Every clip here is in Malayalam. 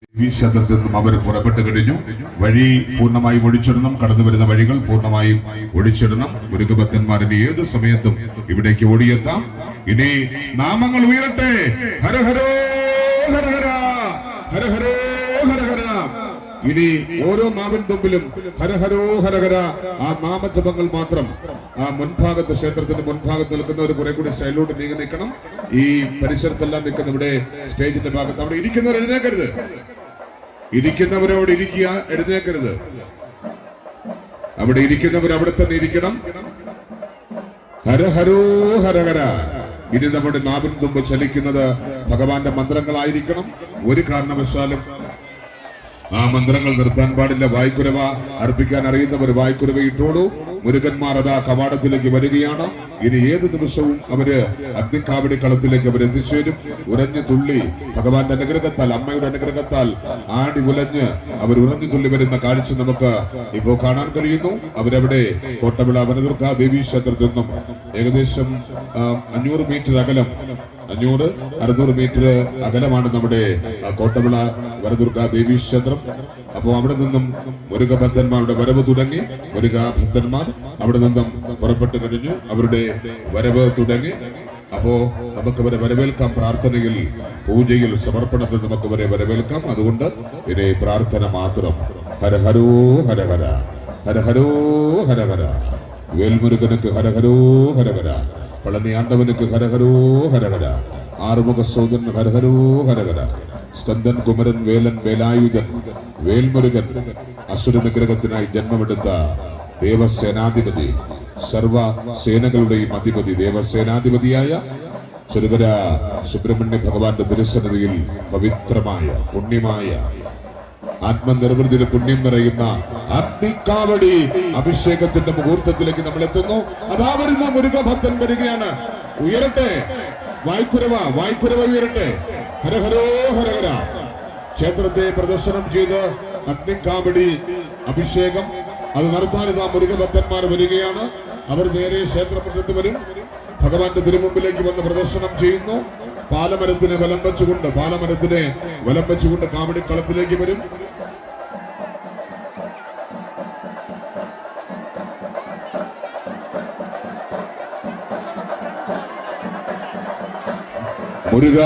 ക്ഷേത്രത്തിൽ നിന്നും അവർ പുറപ്പെട്ടു കഴിഞ്ഞു. വഴി പൂർണ്ണമായും ഒഴിച്ചിടണം. കടന്നു വരുന്ന വഴികൾ പൂർണ്ണമായും ഒഴിച്ചിടണം. മുരുകഭക്തന്മാരിന് ഏത് സമയത്തും ഇവിടേക്ക് ഓടിയെത്താം. ഇനി നാമങ്ങൾ ഉയരട്ടെ. ഹരഹരോ ഹരഹര, ഹരഹരോ ഹരഹര. ഇനി ഓരോ നാവിൻ തുമ്പിലും ഹരഹരോ ഹരഹര ആ നാമജപങ്ങൾ മാത്രം. ആ മുൻഭാഗത്ത്, ക്ഷേത്രത്തിന്റെ മുൻഭാഗത്ത് നിൽക്കുന്നവർ കുറെ കൂടി സൈഡിലോട്ട് നീങ്ങി നിൽക്കണം. ഈ പരിസരത്തെല്ലാം നിൽക്കുന്ന ഇവിടെ സ്റ്റേജിന്റെ ഭാഗത്ത് അവിടെ ഇരിക്കുന്നവർ എഴുന്നേക്കരുത്. ഇരിക്കുന്നവരവിടെ ഇരിക്കുക, എഴുന്നേക്കരുത്. അവിടെ ഇരിക്കുന്നവർ അവിടെ തന്നെ ഇരിക്കണം. ഹരഹരോ ഹരഹര. ഇനി നമ്മുടെ നാവിൻ തുമ്പ് ചലിക്കുന്നത് ഭഗവാന്റെ മന്ത്രങ്ങളായിരിക്കണം. ഒരു കാരണവശാലും ആ മന്ത്രങ്ങൾ നിർത്താൻ പാടില്ല. വായ്ക്കുരവ അർപ്പിക്കാൻ അറിയുന്നവർ വായ്ക്കുരവ ഇട്ടോളൂ. മുരുകന്മാർ അതാ കവാടത്തിലേക്ക് വരികയാണ്. ഇനി ഏത് നിമിഷവും അവര് അഗ്നിക്കാവടി കളത്തിലേക്ക് അവർ എത്തിച്ചേരും. ഉറഞ്ഞു തുള്ളി ഭഗവാന്റെ അനുഗ്രഹത്താൽ, അമ്മയുടെ അനുഗ്രഹത്താൽ ആടി ഉലഞ്ഞ് അവർ ഉറഞ്ഞു തുള്ളി വരുന്ന കാഴ്ച നമുക്ക് ഇപ്പോൾ കാണാൻ കഴിയുന്നു. അവരവിടെ കോട്ടവിള വനദുർഗ ദേവീ ക്ഷേത്രത്തിൽ നിന്നും ഏകദേശം 500 മീറ്റർ അകലം, 500-600 മീറ്റർ അകലമാണ് നമ്മുടെ കോട്ടവിള വനദുർഗ ദേവീ ക്ഷേത്രം. അപ്പോൾ അവിടെ നിന്നും മുരുകഭക്തന്മാരുടെ വരവ് തുടങ്ങി. മുരുകഭക്തന്മാർ അവിടെ നിന്നും പുറപ്പെട്ടു കഴിഞ്ഞു. അവരുടെ വരവ് തുടങ്ങി. അപ്പോ നമുക്ക് അവരെ വരവേൽക്കാം. പ്രാർത്ഥനയിൽ, പൂജയിൽ, സമർപ്പണത്തിൽ നമുക്ക് അവരെ വരവേൽക്കാം. അതുകൊണ്ട് ഇനി പ്രാർത്ഥന മാത്രം. ഹരഹരോ ഹരഹര, ഹരഹരോ ഹരഹര. വേൽമുരുകനുക്ക് ഹരഹരോ ഹരഹര. പളനി ആണ്ടവനുക്ക് ഹരഹരോ ഹരഹര. ആറുമുഖ സോദരൻ ഹരഹരോ ഹരഹര. സ്കന്ദൻ, കുമരൻ, വേലൻ, വേലായുധൻ, വേൽമുരുകൻ അസുര നിഗ്രഹത്തിനായി ജന്മമെടുത്ത ദേവസേനാധിപതി, സർവ സേനകളുടെയും അധിപതി, ദേവസേനാധിപതിയായ ചെറുകര സുബ്രഹ്മണ്യ ഭഗവാന്റെ തിരുസന്നിധിയിൽ പവിത്രമായ, പുണ്യമായ, ആത്മനിർവൃതിയുടെ പുണ്യം നിറയുന്ന അഗ്നിക്കാവടി അഭിഷേകത്തിന്റെ മുഹൂർത്തത്തിലേക്ക് നമ്മൾ എത്തുന്നു. അതാ വരുന്ന മുരുകഭക്തൻ വരികയാണ്. ഉയരട്ടെ വായ്ക്കുരവ, വായ്ക്കുരവ ഉയരട്ടെ. ഹരഹരോ ഹരഹര. ക്ഷേത്രത്തെ പ്രദർശനം ചെയ്ത് അഗ്നിക്കാവടി അഭിഷേകം അത് നടത്താനിതാ മുരുകഭക്തന്മാർ വരികയാണ്. അവർ നേരെ ക്ഷേത്രമുറ്റത്ത് വരും. ഭഗവാന്റെ തിരുമുമ്പിലേക്ക് വന്ന് പ്രദർശനം ചെയ്യുന്നു. പാലമരത്തിനെ വലം വെച്ചുകൊണ്ട് കാവടിക്കളത്തിലേക്ക് വരും. മുരുക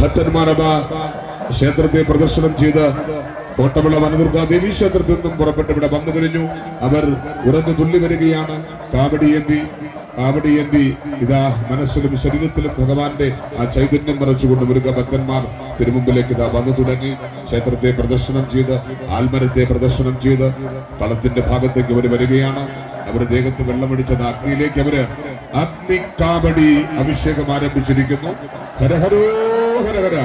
ഭക്തന്മാരതാ ക്ഷേത്രത്തെ പ്രദർശനം ചെയ്ത് കോട്ടവിള വനദുർഗ ദേവീ ക്ഷേത്രത്തിൽ നിന്നും പുറപ്പെട്ട് ഇവിടെ വന്നു കഴിഞ്ഞു. അവർ ഉറഞ്ഞു തുള്ളി വരികയാണ്. കാവടിയേന്തി ഇതാ മനസ്സിലും ശരീരത്തിലും ഭഗവാന്റെ ആ ചൈതന്യം നിറച്ചുകൊണ്ട് മുരുക ഭക്തന്മാർ തിരുമുമ്പിലേക്ക് ഇതാ വന്നു തുടങ്ങി. ക്ഷേത്രത്തെ പ്രദർശനം ചെയ്ത്, ആൽമരത്തെ പ്രദർശനം ചെയ്ത് കളത്തിന്റെ ഭാഗത്തേക്ക് അവർ വരികയാണ്. അവരുടെ ദേഹത്ത് വെള്ളമടിച്ചത് അഗ്നിയിലേക്ക് അവര് അഗ്നിക്കാവടി അഭിഷേകം ആരംഭിച്ചിരിക്കുന്നു. ഹരഹരോ ഹരഹര.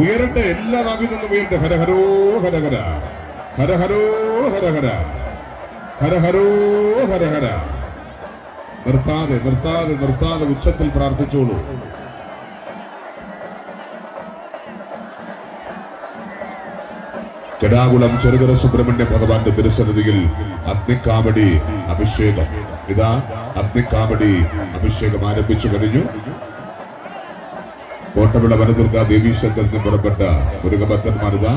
ഉയരട്ടെ, എല്ലാ നാവിൽ നിന്നും ഉയരട്ടെ. ഹരഹരോ ഹരഹര, ഹരഹരോ ഹരഹര, ഹരഹരോ ഹരഹര. നിർത്താതെ ഉച്ചത്തിൽ പ്രാർത്ഥിച്ചോളൂ. കെടാകുളം ചെറുകര സുബ്രഹ്മണ്യ ഭഗവാന്റെ തിരുസന്നിധിയിൽ അഗ്നിക്കാവടി അഭിഷേകം. ഇതാ അഗ്നിക്കാവടി അഭിഷേകം ആരംഭിച്ചു കഴിഞ്ഞു. കോട്ടവിള വനദുർഗ ദേവീ ക്ഷേത്രത്തിൽ നിന്ന് പുറപ്പെട്ട മുരുകഭക്തന്മാരിതാ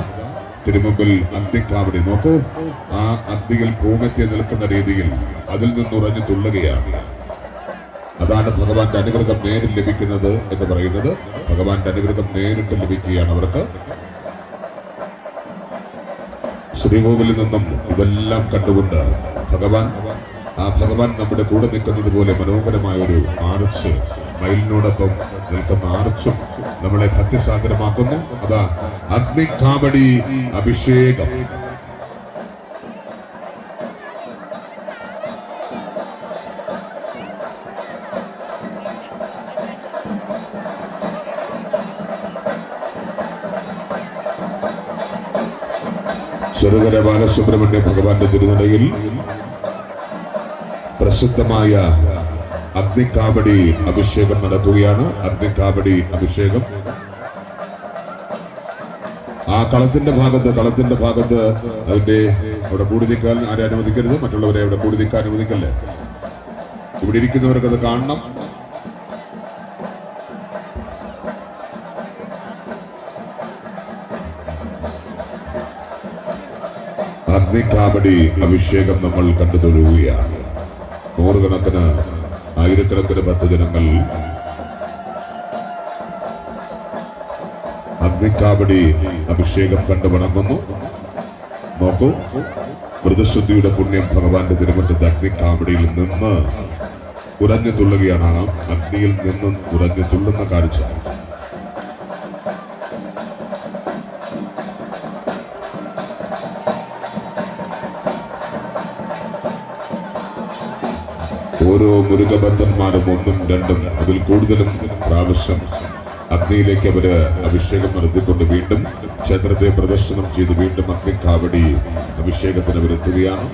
തിരുമുമ്പിൽ അഗ്നിക്കാവടി. നോക്കൂ, ആ അഗ്നിയിൽ ഭൂമധ്യ നിൽക്കുന്ന രീതിയിൽ അതിൽ നിന്നുറഞ്ഞു തുള്ളുകയാണ്. അതാണ് ഭഗവാന്റെ അനുഗ്രഹം നേരിൽ ലഭിക്കുന്നത് എന്ന് പറയുന്നത്. ഭഗവാന്റെ അനുഗ്രഹം നേരിട്ട് ലഭിക്കുകയാണ് അവർക്ക്. ശ്രീകോവിലിൽ നിന്നും ഇതെല്ലാം കണ്ടുകൊണ്ട് ഭഗവാൻ നമ്മുടെ കൂടെ നിൽക്കുന്നത് പോലെ മനോഹരമായ ഒരു ആർച്ച്, മയിലിനോടൊപ്പം നിൽക്കുന്ന ആർച്ചും നമ്മളെ ഭക്തിസാഗരമാക്കുന്നു. അതാ അഗ്നിക്കാവടി അഭിഷേകം. ചെറുകര ബാലസുബ്രഹ്മണ്യ ഭഗവാന്റെ തിരുനടയിൽ പ്രസിദ്ധമായ അഗ്നിക്കാവടി അഭിഷേകം നടക്കുകയാണ്. അഗ്നിക്കാവടി അഭിഷേകം ആ കളത്തിന്റെ ഭാഗത്ത് അതിന്റെ അവിടെ കൂടി നിൽക്കാൻ ആരെ അനുവദിക്കരുത്. മറ്റുള്ളവരെ അവിടെ കൂടി നിൽക്കാൻ അനുവദിക്കല്ലേ. ഇവിടെ ഇരിക്കുന്നവർക്ക് അത് കാണണം. അഗ്നികാവടി അഭിഷേകം നമ്മൾ കണ്ടു തൊഴുകയാണ്. നൂറുകണക്കിന് ആയിരക്കണക്കിന് ഭക്തജനങ്ങൾ അഗ്നികാവടി അഭിഷേകം കണ്ടു വണങ്ങുന്നു. നോക്കൂ, വ്രതശുദ്ധിയുടെ പുണ്യം ഭഗവാന്റെ തിരുമുറ്റത്ത് അഗ്നികാവടിയിൽ നിന്ന് ഉറഞ്ഞു തുള്ളുകയാണ്. അഗ്നിയിൽ നിന്നും ഉറഞ്ഞു തുള്ളുന്ന കാഴ്ച. ഓരോ മുരുകഭക്തന്മാരും ഒന്നും രണ്ടും അതിൽ കൂടുതലും പ്രാവശ്യം അഗ്നിയിലേക്ക് അവര് അഭിഷേകം നടത്തിക്കൊണ്ട് വീണ്ടും ക്ഷേത്രത്തെ പ്രദർശനം ചെയ്ത് വീണ്ടും അഗ്നികാവടി അഭിഷേകത്തിന് അവരെത്തുകയാണ്.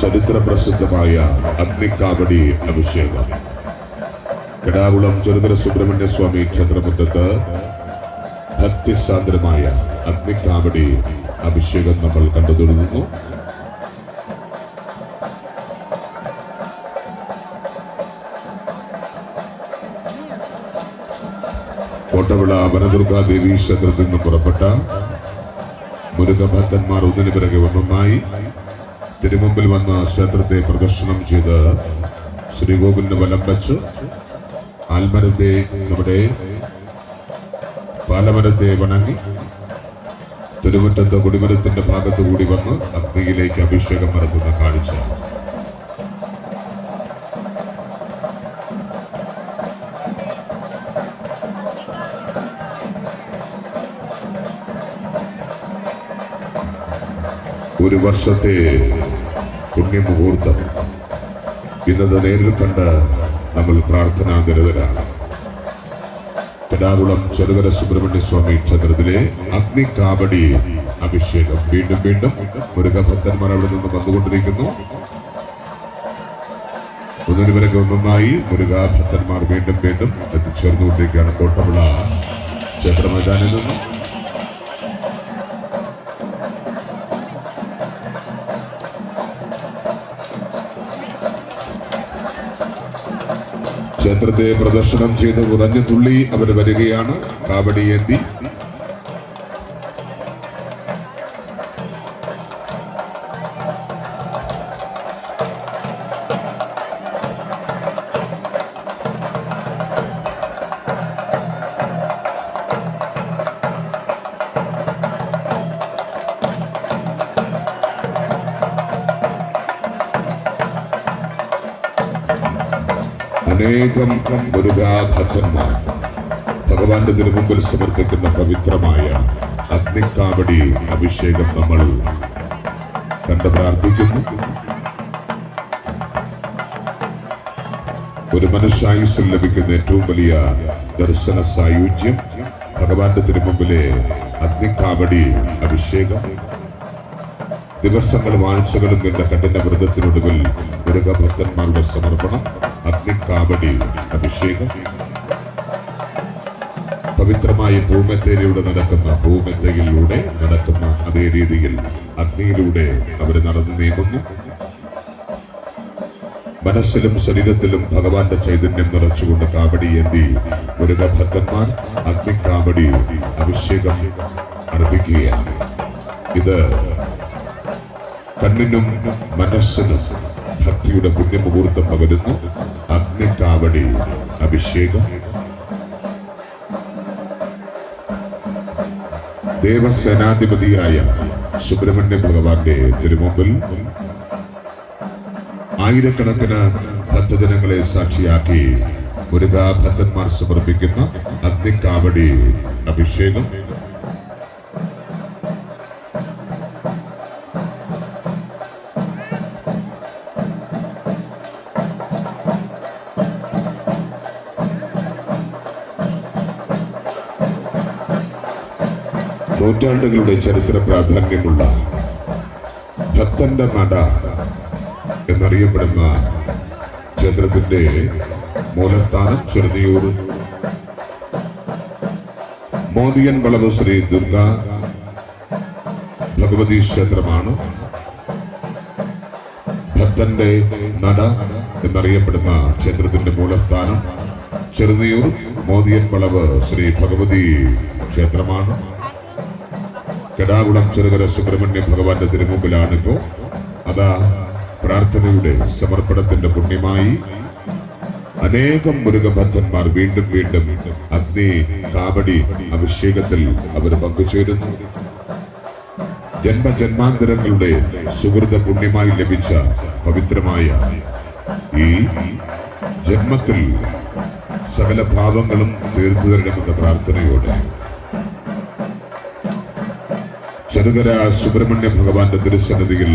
ചരിത്ര പ്രസിദ്ധമായ അഗ്നികാവടി അഭിഷേകം കെടാകുളം ചെറുതല സുബ്രഹ്മണ്യ സ്വാമി ക്ഷേത്രമുറ്റത്ത് ഭക്തിസാന്ദ്രമായ അഗ്നികാവടി അഭിഷേകം നമ്മൾ കണ്ടു തൊഴുന്നു. കോട്ടവിള വനദുർഗാ ദേവീ ക്ഷേത്രത്തിൽ നിന്ന് പുറപ്പെട്ട മുരുകഭക്തന്മാർ ഒന്നിനു പിറകെ ഒന്നൊന്നായി തിരുമുമ്പിൽ വന്ന ക്ഷേത്രത്തെ പ്രദർശനം ചെയ്ത് ശ്രീകോവിലിന് വലം വെച്ച് ആൽമരത്തെ നമ്മുടെ പാലമരത്തെ വണങ്ങി തിരുമുറ്റത്ത് കൊടിമരത്തിന്റെ ഭാഗത്തു കൂടി വന്ന് അഗ്നിയിലേക്ക് അഭിഷേകം നടത്തുന്ന കാഴ്ച. ഒരു വർഷത്തെ പുണ്യമുഹൂർത്തം ഇന്നത് നേരിൽ കണ്ട് നമ്മൾ പ്രാർത്ഥനാനിരതരാണ്. കെടാകുളം ചെറുകര സുബ്രഹ്മണ്യ സ്വാമി ക്ഷേത്രത്തിലെ അഗ്നികാവടി അഭിഷേകം വീണ്ടും വീണ്ടും മുരുകഭക്തന്മാർ അവിടെ നിന്ന് വന്നുകൊണ്ടിരിക്കുന്നു. ഒന്നിനു പിറകെ ഒന്നൊന്നായി മുരുകഭക്തന്മാർ വീണ്ടും വീണ്ടും എത്തിച്ചേർന്നുകൊണ്ടിരിക്കുകയാണ് കോട്ടവിള ക്ഷേത്ര മൈതാനിൽ നിന്നും. ക്ഷേത്രത്തെ പ്രദർശനം ചെയ്ത് ഉറഞ്ഞു തുള്ളി അവർ വരികയാണ്. കാവടിയേന്തി അനേകം മുരുകാഭക്തന്മാർ ഭഗവാന്റെ തിരുമുമ്പിൽ സമർപ്പിക്കുന്ന പവിത്രമായ അഗ്നികാവടി അഭിഷേകം നമ്മൾ കണ്ട് പ്രാർത്ഥിക്കുന്നു. ഒരു മനുഷ്യായുസ്സിൽ ലഭിക്കുന്ന ഏറ്റവും വലിയ ദർശന സായുജ്യം ഭഗവാന്റെ തിരുമുമ്പിലെ അഗ്നികാവടി അഭിഷേകം. ദിവസങ്ങളും ആഴ്ചകളും നീണ്ട കഠിന വ്രതത്തിനൊടുവിൽ മുരുകഭക്തന്മാരുടെ സമർപ്പണം അഗ്നികാവടി അഭിഷേകം. പവിത്രമായ ഭൂമെത്തയിലൂടെ നടക്കുന്ന അതേ രീതിയിൽ അഗ്നിയിലൂടെ അവർ നടന്നു നീങ്ങുന്നു. മനസ്സിലും ശരീരത്തിലും ഭഗവാന്റെ ചൈതന്യം നിറച്ചുകൊണ്ട് കാവടി ഏന്തി മുരുകഭക്തന്മാർ അഗ്നികാവടി അഭിഷേകം അർപ്പിക്കുകയാണ്. ഇത് കണ്ണിനും മനസ്സിനും ഭക്തിയുടെ പുണ്യമുഹൂർത്തം പകരുന്നു. അഗ്നികാവടി അഭിഷേകം. ദേവസേനാധിപതിയായ സുബ്രഹ്മണ്യ ഭഗവാന്റെ തിരുമുമ്പിൽ ആയിരക്കണക്കിന് ഭക്തജനങ്ങളെ സാക്ഷിയാക്കി മുരുകാഭക്തന്മാർ സമർപ്പിക്കുന്ന അഗ്നികാവടി അഭിഷേകം. നൂറ്റാണ്ടുകളുടെ ചരിത്ര പ്രാധാന്യമുള്ള ഭക്തന്റെ നട എന്നറിയപ്പെടുന്ന ക്ഷേത്രത്തിന്റെ മൂലസ്ഥാനം ചെറുതിയൂർ മോദിയൻ വളവ് ശ്രീ ദുർഗാ ഭഗവതി ക്ഷേത്രമാണ്. ഭക്തന്റെ നട എന്നറിയപ്പെടുന്ന ക്ഷേത്രത്തിന്റെ മൂലസ്ഥാനം ചെറുനിയൂർ മോദിയൻ വളവ് ശ്രീ ഭഗവതി ക്ഷേത്രമാണ്. കെടാകുളം ചെറുകര സുബ്രഹ്മണ്യ ഭഗവാന്റെ തിരുമുമ്പിലാണിപ്പോ. അതാ പ്രാർത്ഥനയുടെ സമർപ്പണത്തിന്റെ പുണ്യമായി അനേകം മുരുകഭക്തന്മാർ വീണ്ടും വീണ്ടും അഗ്നി കാവടി അഭിഷേകത്തിൽ അവർ പങ്കുചേരുന്നു. ജന്മജന്മാന്തരങ്ങളുടെ സുഹൃത പുണ്യമായി ലഭിച്ച പവിത്രമായ ഈ ജന്മത്തിൽ സകല പാപങ്ങളും തീർത്തു തരണമെന്ന പ്രാർത്ഥനയോടെ ചെറുകര സുബ്രഹ്മണ്യ ഭഗവാന്റെ തിരുസന്നിധിയിൽ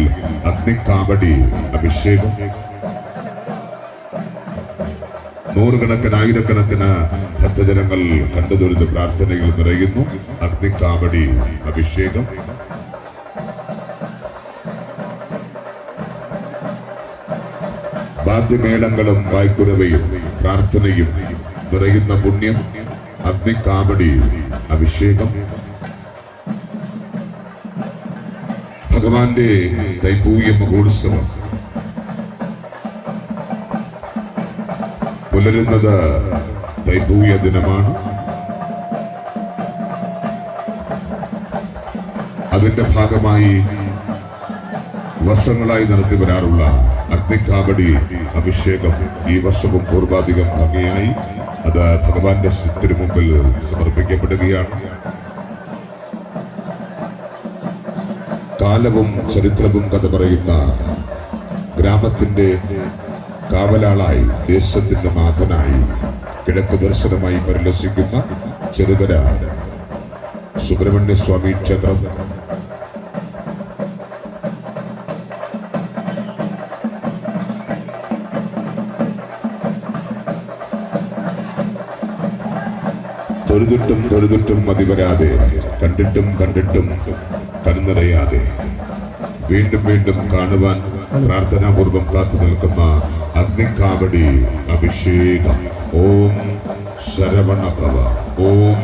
അഗ്നിക്കാവടി അഭിഷേകം. നൂറുകണക്കിന് ആയിരക്കണക്കിന് ഭക്തജനങ്ങൾ കണ്ടുതൊഴുന്ന പ്രാർത്ഥനയിൽ നിറയുന്നു. അഗ്നിക്കാവടി അഭിഷേകം. വാദ്യമേളങ്ങളും വായ്ക്കുരവയും പ്രാർത്ഥനയും നിറയുന്ന പുണ്യം അഗ്നിക്കാവടി അഭിഷേകം. ഭഗവാന്റെ തൈപ്പൂയ മഹോത്സവം പുലരുന്നത് തൈപ്പൂയ ദിനമാണ്. അതിന്റെ ഭാഗമായി വർഷങ്ങളായി നടത്തി വരാറുള്ള അഗ്നിക്കാവടി അഭിഷേകം ഈ വർഷവും പൂർവാധികം ഭംഗിയായി അത് ഭഗവാന്റെ തിരുമുമ്പിൽ സമർപ്പിക്കപ്പെടുകയാണ്. കാലവും ചരിത്രവും കഥ പറയുന്ന ഗ്രാമത്തിന്റെ കാവലാളായി ദേശത്തിന്റെ നാഥനായി കിഴക്ക് ദർശനമായി പരിലസിക്കുന്ന ചെറുകര സുബ്രഹ്മണ്യ സ്വാമി ക്ഷേത്രം തൊഴുതിട്ടും മതിവരാതെ, കണ്ടിട്ടും കണ്ണുനിറയാതെ വീണ്ടും കാണുവാൻ പ്രാർത്ഥനാപൂർവം കാത്തു നിൽക്കുന്ന അഗ്നിക്കാവടി അഭിഷേകം. ഓം ശരവണഭവ, ഓം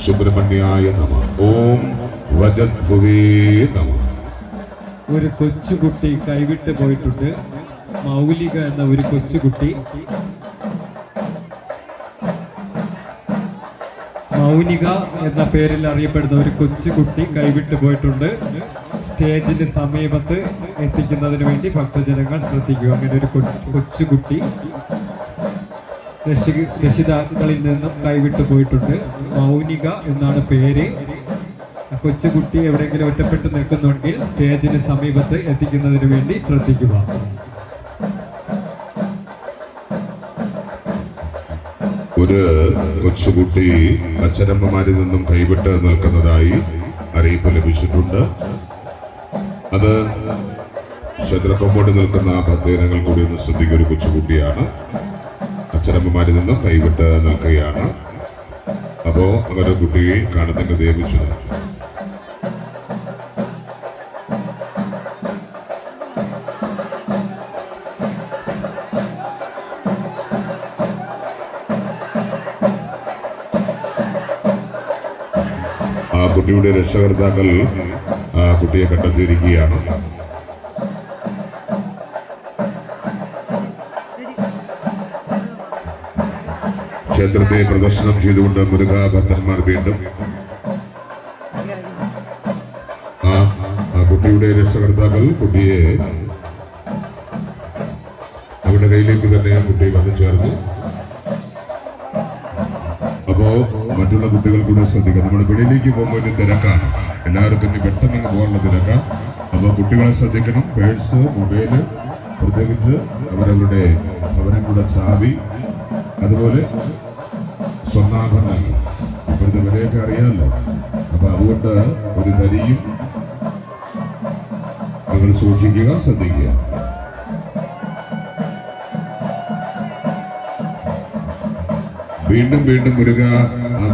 സുബ്രഹ്മണ്യായ നമ, ഓം വജദ്ഭുവേ നമ. ഒരു കൊച്ചുകുട്ടി കൈവിട്ട് പോയിട്ടുണ്ട്. മൗലിക എന്ന ഒരു കൊച്ചുകുട്ടി, മൗനിക എന്ന പേരിൽ അറിയപ്പെടുന്ന ഒരു കൊച്ചുകുട്ടി കൈവിട്ട് പോയിട്ടുണ്ട്. സ്റ്റേജിന് സമീപത്ത് എത്തിക്കുന്നതിന് വേണ്ടി ഭക്തജനങ്ങൾ ശ്രദ്ധിക്കുക. അങ്ങനെ ഒരു കൊച്ചുകുട്ടി രക്ഷിതാക്കളിൽ നിന്നും കൈവിട്ടു പോയിട്ടുണ്ട്. മൗനിക എന്നാണ് പേര്. കൊച്ചുകുട്ടി എവിടെയെങ്കിലും ഒറ്റപ്പെട്ട് നിൽക്കുന്നുണ്ടെങ്കിൽ സ്റ്റേജിന് സമീപത്ത് എത്തിക്കുന്നതിന് വേണ്ടി ശ്രദ്ധിക്കുക. ഒരു കൊച്ചുകുട്ടി അച്ഛനമ്മമാരിൽ നിന്നും കൈവിട്ട് നിൽക്കുന്നതായി അറിയിപ്പ് ലഭിച്ചിട്ടുണ്ട്. അത് ക്ഷേത്രക്കൊമ്പോട്ട് നിൽക്കുന്ന ഭക്തജനങ്ങൾ കൂടി ഒന്ന് ശ്രദ്ധിക്കുന്ന ഒരു കൊച്ചുകുട്ടിയാണ്. അച്ഛനമ്മമാരിൽ നിന്നും കൈവിട്ട് നിൽക്കുകയാണ്. അപ്പോ അങ്ങനെ കുട്ടിയെ കാണുന്നെങ്കിൽ ദേവിച്ചു. ആ കുട്ടിയുടെ രക്ഷകർത്താക്കൾ ആ കുട്ടിയെ കണ്ടെത്തിയിരിക്കുകയാണ്. ക്ഷേത്രത്തെ പ്രദർശനം ചെയ്തുകൊണ്ട് മുരുക ഭക്തന്മാർ വീണ്ടും ആ കുട്ടിയുടെ രക്ഷകർത്താക്കൾ കുട്ടിയെ അവരുടെ കയ്യിലേക്ക് തന്നെ കുട്ടി വന്നു ചേർന്നു. അപ്പോ മറ്റുള്ള കുട്ടികൾ കൂടെ ശ്രദ്ധിക്കുക. നമ്മൾ വെളിയിലേക്ക് പോകുമ്പോൾ ഒരു തിരക്കാണ്, എല്ലാവർക്കും പെട്ടെന്ന് പോകാനുള്ള തിരക്കാണ്. അപ്പോൾ കുട്ടികളെ ശ്രദ്ധിക്കണം. പേഴ്സ്, മൊബൈല്, പ്രത്യേകിച്ച് അവരവരുടെ ഭവനങ്ങളുടെ ചാവി, അതുപോലെ സ്വർണ്ണാഭരണങ്ങൾ ഇപ്പോഴത്തെ വിലയൊക്കെ അറിയാമല്ലോ. അപ്പൊ അതുകൊണ്ട് ഒരു തരിയും നിങ്ങൾ സൂക്ഷിക്കുക, ശ്രദ്ധിക്കുക. വീണ്ടും മുരുക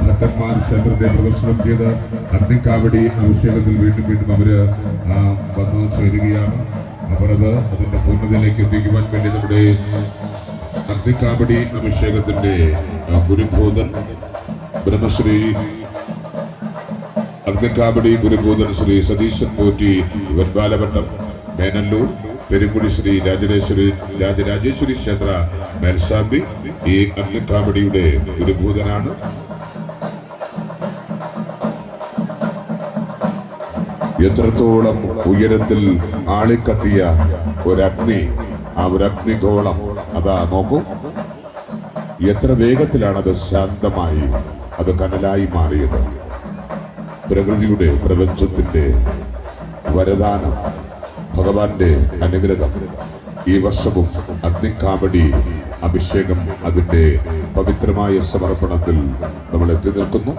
ഭക്തന്മാർ ക്ഷേത്രത്തെ പ്രദർശനം ചെയ്ത് അഗ്നിക്കാവടി അഭിഷേകത്തിൽ വീണ്ടും അവര് വന്നു ചേരുകയാണ്. അവർ അതിന്റെ പൂർണ്ണതയിലേക്ക് എത്തിക്കുവാൻ വേണ്ടി നമ്മുടെ അഗ്നിക്കാവടി അഭിഷേകത്തിന്റെ ഗുരുഭൂതൻ ബ്രഹ്മശ്രീ അഗ്നിക്കാവടി ഗുരുഭൂതൻ ശ്രീ സതീശൻ പോറ്റി വെൺപാലവട്ടം മേനല്ലൂർ പെരുങ്കുടി ശ്രീ രാജരാജേശ്വരി ക്ഷേത്ര മേൽശാന്തി ഈ അഗ്നിക്കാവടിയുടെ ഒരു ഭൂതനാണ്. എത്രത്തോളം ഉയരത്തിൽ ആളിക്കത്തിയ ഒരഗ്നി, ആ ഒരു അഗ്നിഗോളം അതാ നോക്കൂ, എത്ര വേഗത്തിലാണ് അത് ശാന്തമായി അത് കനലായി മാറിയത്. പ്രകൃതിയുടെ പ്രപഞ്ചത്തിന്റെ വരദാനം, ഭഗവാന്റെ അനുഗ്രഹം. ഈ വർഷവും അഗ്നിക്കാവടി അഭിഷേകം അതിന്റെ പവിത്രമായ സമർപ്പണത്തിൽ നമ്മൾ എത്തി നിൽക്കുന്നു.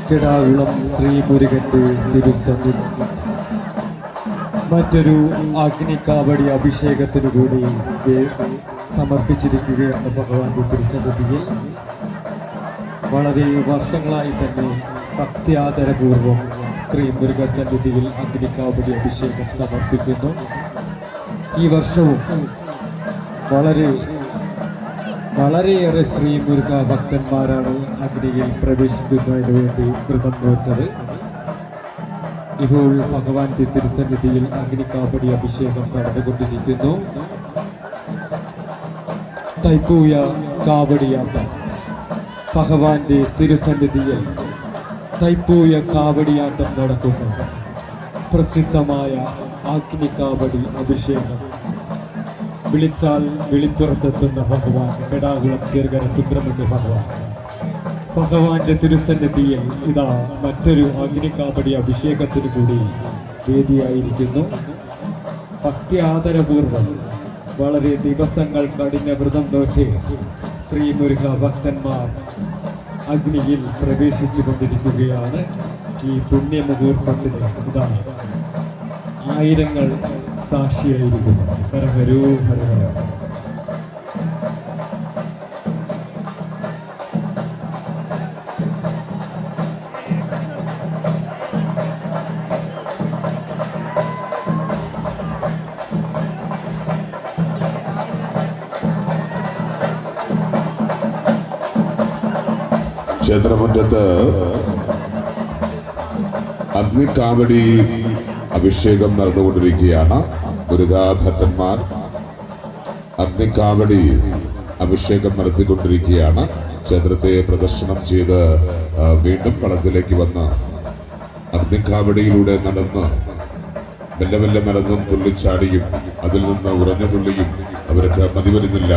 കിടാകുളം ശ്രീ മുരുകന്റെ തിരുസന്നിധി മറ്റൊരു അഗ്നിക്കാവടി അഭിഷേകത്തിനു കൂടി സമർപ്പിച്ചിരിക്കുകയാണ് ഭഗവാന്റെ തിരുസന്നിധിയിൽ. വളരെ വർഷങ്ങളായി തന്നെ ഭക്ത്യാദരപൂർവം ശ്രീ മുരുകസന്നിധിയിൽ അഗ്നിക്കാവടി അഭിഷേകം സമർപ്പിക്കുന്നു. ഈ വർഷവും വളരെയേറെ ശ്രീ മുരുക ഭക്തന്മാരാണ് അഗ്നിയിൽ പ്രവേശിക്കുന്നതിന് വേണ്ടി വ്രതം നോറ്റത്. ഇപ്പോൾ ഭഗവാന്റെ തിരുസന്നിധിയിൽ അഗ്നിക്കാവടി അഭിഷേകം നടന്നുകൊണ്ടിരിക്കുന്നു. തൈപ്പൂയ കാവടിയാട്ടം. ഭഗവാന്റെ തിരുസന്നിധിയിൽ തൈപ്പൂയ കാവടിയാട്ടം നടക്കുന്നു. പ്രസിദ്ധമായ അഗ്നിക്കാവടി അഭിഷേകം. വിളിച്ചാൽ വിളിപ്പുറത്തെത്തുന്ന ഭഗവാൻ കെടാകുളം ചേർക്കര സുബ്രഹ്മണ്യ ഭഗവാൻ. ഭഗവാന്റെ തിരുസന്നിധിയിൽ ഇതാ മറ്റൊരു അഗ്നിക്കാവടി അഭിഷേകത്തിന് കൂടി വേദിയായിരിക്കുന്നു. ഭക്തി-ആദരപൂർവം വളരെ ദിവസങ്ങൾ കഠിന വ്രതം നോറ്റ് ശ്രീ മുരുക ഭക്തന്മാർ അഗ്നിയിൽ പ്രവേശിച്ചു കൊണ്ടിരിക്കുകയാണ്. ഈ പുണ്യമുഹൂർത്തത്തിന് ഇതാ ആയിരങ്ങൾ സാക്ഷിയായിരിക്കുന്നു. ഹരഹരോ ഹരഹര. ക്ഷേത്രമുറ്റത്ത് അഗ്നിക്കാവടി അഭിഷേകം നടന്നുകൊണ്ടിരിക്കുകയാണ്. മുരുകാഭക്തന്മാർ അഗ്നിക്കാവടി അഭിഷേകം നടത്തിക്കൊണ്ടിരിക്കുകയാണ്. ക്ഷേത്രത്തെ പ്രദർശനം ചെയ്ത് വീണ്ടും കളത്തിലേക്ക് വന്ന് അഗ്നിക്കാവടിയിലൂടെ നടന്ന് മെല്ലെ മെല്ലെ നടന്നും തുള്ളിച്ചാടിയും അതിൽ നിന്ന് ഉറഞ്ഞു തുള്ളിയും അവർക്ക് മതി വരുന്നില്ല.